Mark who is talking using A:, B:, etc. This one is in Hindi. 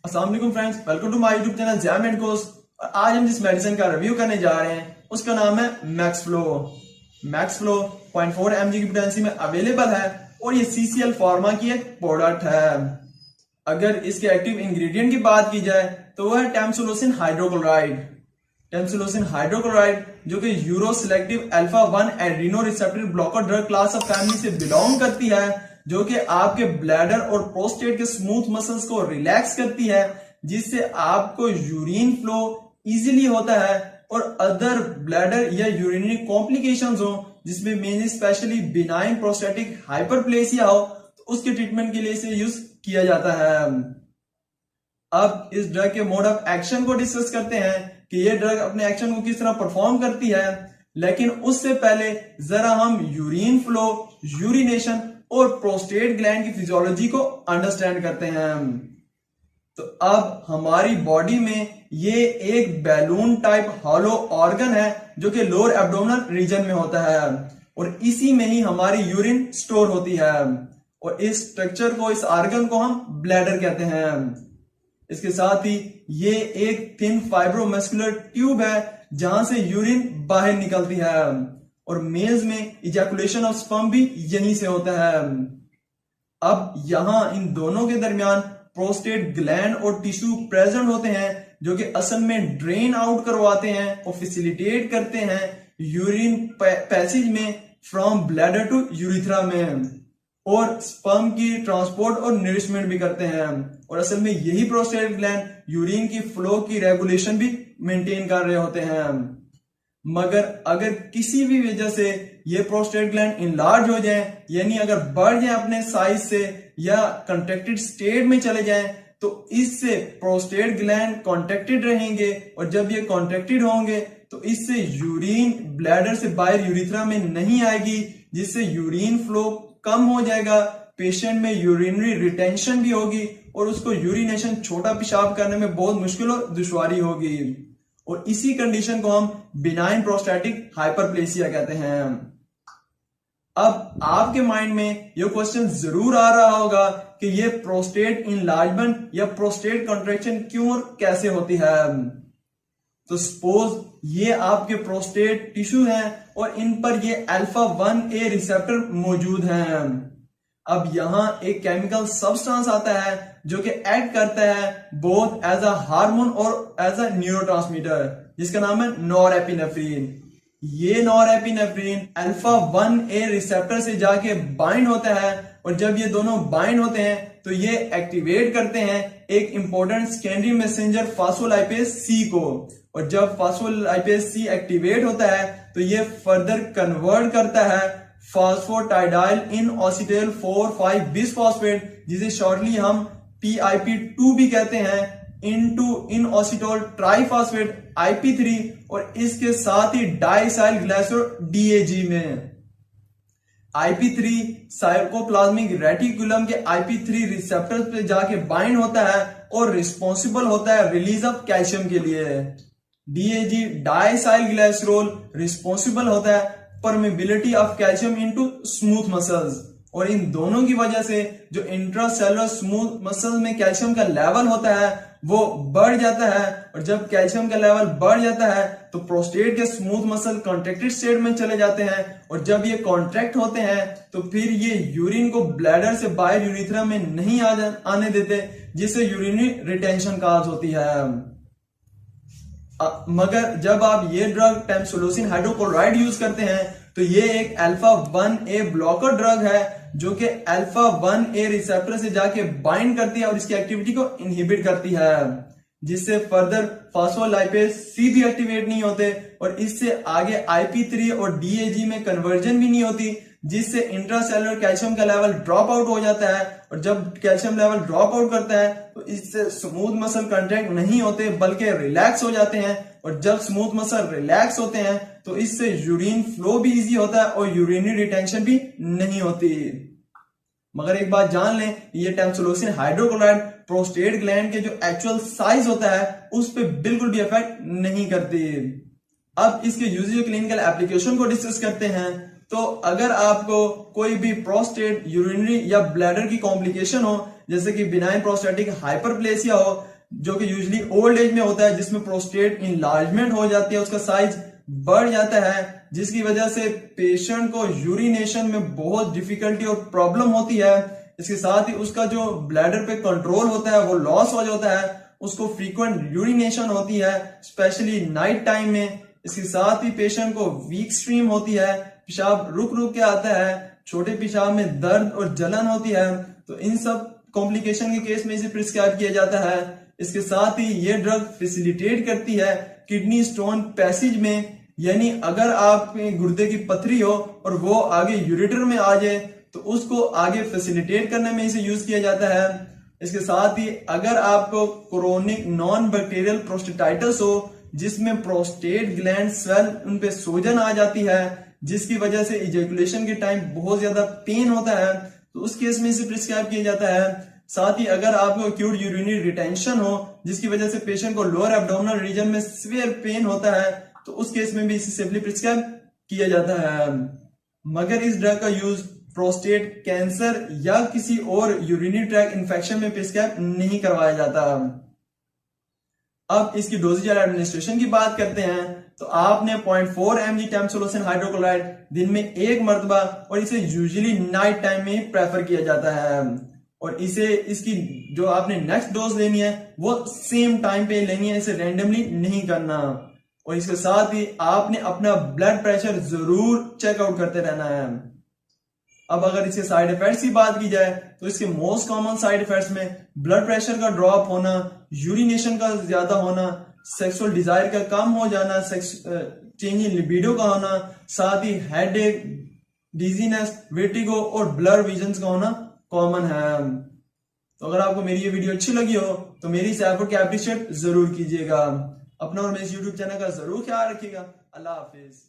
A: अस्सलाम वालेकुम friends, welcome to my YouTube channel jam and course. और आज हम जिस मेडिसिन का रिव्यू करने जा रहे हैं उसका नाम है मैक्सफ्लो। मैक्सफ्लो 0.4 mg की पोटेंसी में अवेलेबल है और ये सीसीएल फार्मा की एक प्रोडक्ट है। अगर इसके एक्टिव इंग्रेडिएंट की बात की जाए तो वह है टेम्सुलोसिन हाइड्रोक्लोराइड। टेम्सुलोसिन हाइड्रोक्लोराइड जो कि euro selective alpha 1 Adreno receptor blocker drug class of family से बिलोंग करती है, जो कि आपके ब्लैडर और प्रोस्टेट के स्मूथ मसल्स को रिलैक्स करती है, जिससे आपको यूरिन फ्लो इजीली होता है और अदर ब्लैडर या यूरिनरी कॉम्प्लिकेशंस हो जिसमें mainly specially benign prostatic hyperplasia हो तो उसके ट्रीटमेंट के लिए इसे यूज किया जाता है। अब इस ड्रग के मोड ऑफ एक्शन को डिस्कस करते हैं कि ये ड्रग अपने एक्शन को किस तरह परफॉर्म करती है, लेकिन उससे पहले जरा हम यूरिन फ्लो, यूरिनेशन और प्रोस्टेट ग्लैंड की फिजियोलॉजी को अंडरस्टैंड करते हैं। तो अब हमारी बॉडी में ये एक बैलून टाइप हॉलो ऑर्गन है जो कि लोअर एब्डोमिनल रीजन में होता है और इसी में ही हमारी यूरिन स्टोर होती है और इस स्ट्रक्चर को, इस ऑर्गन को हम ब्लैडर कहते हैं। इसके साथ ही ये एक थिन फाइब्रोमस्कुलर ट्यूब है जहां से यूरिन बाहर निकलती है और मेल्स में इजैकुलेशन ऑफ स्पर्म भी यहीं से होता है। अब यहां इन दोनों के दरमियान प्रोस्टेट ग्लैंड और टिश्यू प्रेजेंट होते हैं जो कि असल में ड्रेन आउट करवाते हैं और फैसिलिटेट करते हैं यूरिन पैसेज में फ्रॉम ब्लैडर टू यूरिथ्रा में और स्पर्म की ट्रांसपोर्ट और नरिशमेंट भी करते हैं और असल में यही प्रोस्टेट ग्लैंड यूरिन की फ्लो की रेगुलेशन भी मेंटेन कर रहे होते हैं। मगर अगर किसी भी वजह से ये प्रोस्टेट ग्लैंड इनलार्ज हो जाए, यानी अगर बढ़ जाए अपने साइज से या कंट्रैक्टेड स्टेट में चले जाएं, तो इससे प्रोस्टेट ग्लैंड कॉन्ट्रैक्टेड रहेंगे और जब ये कॉन्ट्रैक्टेड होंगे तो इससे यूरिन ब्लैडर से बाहर यूरिथ्रा में नहीं आएगी, जिससे यूरिन फ्लो कम हो जाएगा, पेशेंट में यूरिनरी रिटेंशन भी होगी और उसको यूरिनेशन, छोटा पेशाब करने में बहुत मुश्किल और दुश्वारी होगी और इसी कंडीशन को हम बिनाइन प्रोस्टेटिक हाइपरप्लेसिया कहते हैं। अब आपके माइंड में यह क्वेश्चन जरूर आ रहा होगा कि ये प्रोस्टेट इनलार्जमेंट या प्रोस्टेट कॉन्ट्रैक्शन क्यों और कैसे होती है। तो सपोज ये आपके प्रोस्टेट टिश्यू हैं और इन पर ये अल्फा 1A रिसेप्टर मौजूद हैं। अब यहां एक केमिकल सब्सटेंस आता है जो कि एक्ट करता है बोथ एज अ हार्मोन और एज अ न्यूरोट्रांसमीटर, जिसका नाम है नॉरएपिनेफ्रिन। ये नॉरएपिनेफ्रिन अल्फा 1A रिसेप्टर से जाके बाइंड होता है और जब ये दोनों बाइंड होते हैं तो ये एक्टिवेट करते हैं एक इंपॉर्टेंट सेकेंडरी मैसेंजर फास्फोलाइपेज सी को और जब फास्फोलाइपेज सी एक्टिवेट होता है तो ये फर्दर कन्वर्ट करता है फास्फोटाइडाइल इन ऑसिटेल 4,5 बिसफॉस्फेट, जिसे शॉर्टली हम PIP2 भी कहते हैं, इनटू इन ऑसिटोल ट्राइफॉस्फेट IP3 और इसके साथ ही डाइसाइल ग्लाइसोल DAG में। IP3 साइटोप्लाज्मिक रेटिकुलम के IP3 रिसेप्टर पे जाके बाइंड होता है और रिस्पॉन्सिबल होता है रिलीज ऑफ कैल्शियम के लिए। DAG डाइसाइल ग्लाइसरोल रिस्पॉन्सिबल होता है permeability of calcium into smooth muscles और इन दोनों की वजह से जो इंट्रासेलुलर स्मूथ मसल्स में कैल्शियम का लेवल होता है वो बढ़ जाता है और जब कैल्शियम का लेवल बढ़ जाता है तो प्रोस्टेट के स्मूथ मसल कॉन्ट्रैक्टेड स्टेट में चले जाते हैं और जब ये कॉन्ट्रैक्ट होते हैं तो फिर ये यूरिन को ब्लैडर से बाहर यूरिथ्रा में नहीं आने देते, जिससे यूरिनरी रिटेंशन काज होती है। मगर जब आप ये ड्रग टेम्सुलोसिन हाइड्रोक्लोराइड यूज करते हैं तो ये एक अल्फा 1A ब्लॉकर ड्रग है जो कि अल्फा 1A रिसेप्टर से जाके बाइंड करती है और इसकी एक्टिविटी को इनहिबिट करती है, जिससे फर्दर फास्फोलाइपेज सी भी एक्टिवेट नहीं होते और इससे आगे IP3 और DAG में कन्वर्जन भी नहीं होती, जिससे इंट्रासेलुलर कैल्शियम का लेवल ड्रॉप आउट हो जाता है और जब कैल्शियम लेवल ड्रॉप आउट करता है तो इससे स्मूथ मसल कंट्रैक्ट नहीं होते बल्कि रिलैक्स हो जाते हैं और जब स्मूथ मसल रिलैक्स होते हैं तो इससे यूरिन फ्लो भी इजी होता है और यूरिनरी रिटेंशन भी नहीं होती। मगर एक बात जान लें, ये टेम्सुलोसिन हाइड्रोक्लोराइड प्रोस्टेट ग्लैंड के जो एक्चुअल साइज होता है उस पर बिल्कुल भी इफेक्ट नहीं करती। अब इसके यूजेज क्लिनिकल एप्लीकेशन को डिस्कस करते हैं। तो अगर आपको कोई भी प्रोस्टेट, यूरिनरी या ब्लैडर की कॉम्प्लिकेशन हो, जैसे कि बिनाइन प्रोस्टेटिक हाइपरप्लेसिया हो, जो कि यूजली ओल्ड एज में होता है, जिसमें प्रोस्टेट इनलार्जमेंट हो जाती है, उसका साइज बढ़ जाता है, जिसकी वजह से पेशेंट को यूरिनेशन में बहुत डिफिकल्टी और प्रॉब्लम होती है। इसके साथ ही उसका जो ब्लैडर पे कंट्रोल होता है वो लॉस हो जाता है, उसको फ्रीक्वेंट यूरिनेशन होती है स्पेशली नाइट टाइम में। इसके साथ ही पेशेंट को वीक स्ट्रीम होती है, पेशाब रुक रुक के आता है, छोटे पेशाब में दर्द और जलन होती है। तो इन सब कॉम्प्लिकेशन के केस में इसे प्रिस्क्राइब किया जाता है। इसके साथ ही ये ड्रग फैसिलिटेट करती है किडनी स्टोन पैसेज में, यानी अगर आपके गुर्दे की पथरी हो और वो आगे यूरेटर में आ जाए तो उसको आगे फैसिलिटेट करने में इसे यूज किया जाता है। इसके साथ ही अगर आपको क्रोनिक नॉन बैक्टीरियल प्रोस्टेटाइटिस हो, जिसमें प्रोस्टेट ग्लैंड स्वेल उन पे सूजन आ जाती है, जिसकी वजह से इजैकुलेशन के टाइम बहुत ज्यादा पेन होता है, तो उस केस में इसे प्रिस्क्राइब किया जाता है। साथ ही अगर आपको एक्यूट यूरिनरी रिटेंशन हो, जिसकी वजह से पेशेंट को लोअर एब्डोमिनल रीजन में सीवियर पेन होता है, तो उस केस में भी इसे सेफली प्रिस्क्राइब किया जाता है। मगर इस ड्रग का यूज प्रोस्टेट कैंसर या किसी और यूरिनरी ट्रैक इन्फेक्शन में प्रिस्क्राइब नहीं करवाया जाता। अब इसकी डोजेज और एडमिनिस्ट्रेशन की बात करते हैं, तो आपने 0.4 mg टैमसोलोसिन हाइड्रोक्लोराइड दिन में एक मरतबा, और इसे यूजुअली नाइट टाइम में प्रेफर किया जाता है, और इसे इसकी जो आपने नेक्स्ट डोज लेनी है वो सेम टाइम पे लेनी है, इसे रैंडमली नहीं करना। और इसके साथ ही आपने अपना ब्लड प्रेशर जरूर चेकआउट करते रहना है। अब अगर इसके साइड इफेक्ट्स की बात की जाए तो इसके मोस्ट कॉमन साइड इफेक्ट्स में ब्लड प्रेशर का ड्रॉप होना, यूरिनेशन का ज्यादा होना, सेक्सुअल डिजायर का कम हो जाना, चेंज इन लिबिडो का होना, साथ ही हेडेक, डिजीनेस, वेटिगो और ब्लर विजन्स का होना कॉमन है। तो अगर आपको मेरी ये वीडियो अच्छी लगी हो तो मेरी इस एफर्ट को अप्रिशिएट जरूर कीजिएगा। अपना और मेरे YouTube चैनल का जरूर ख्याल रखिएगा। अल्लाह हाफिज।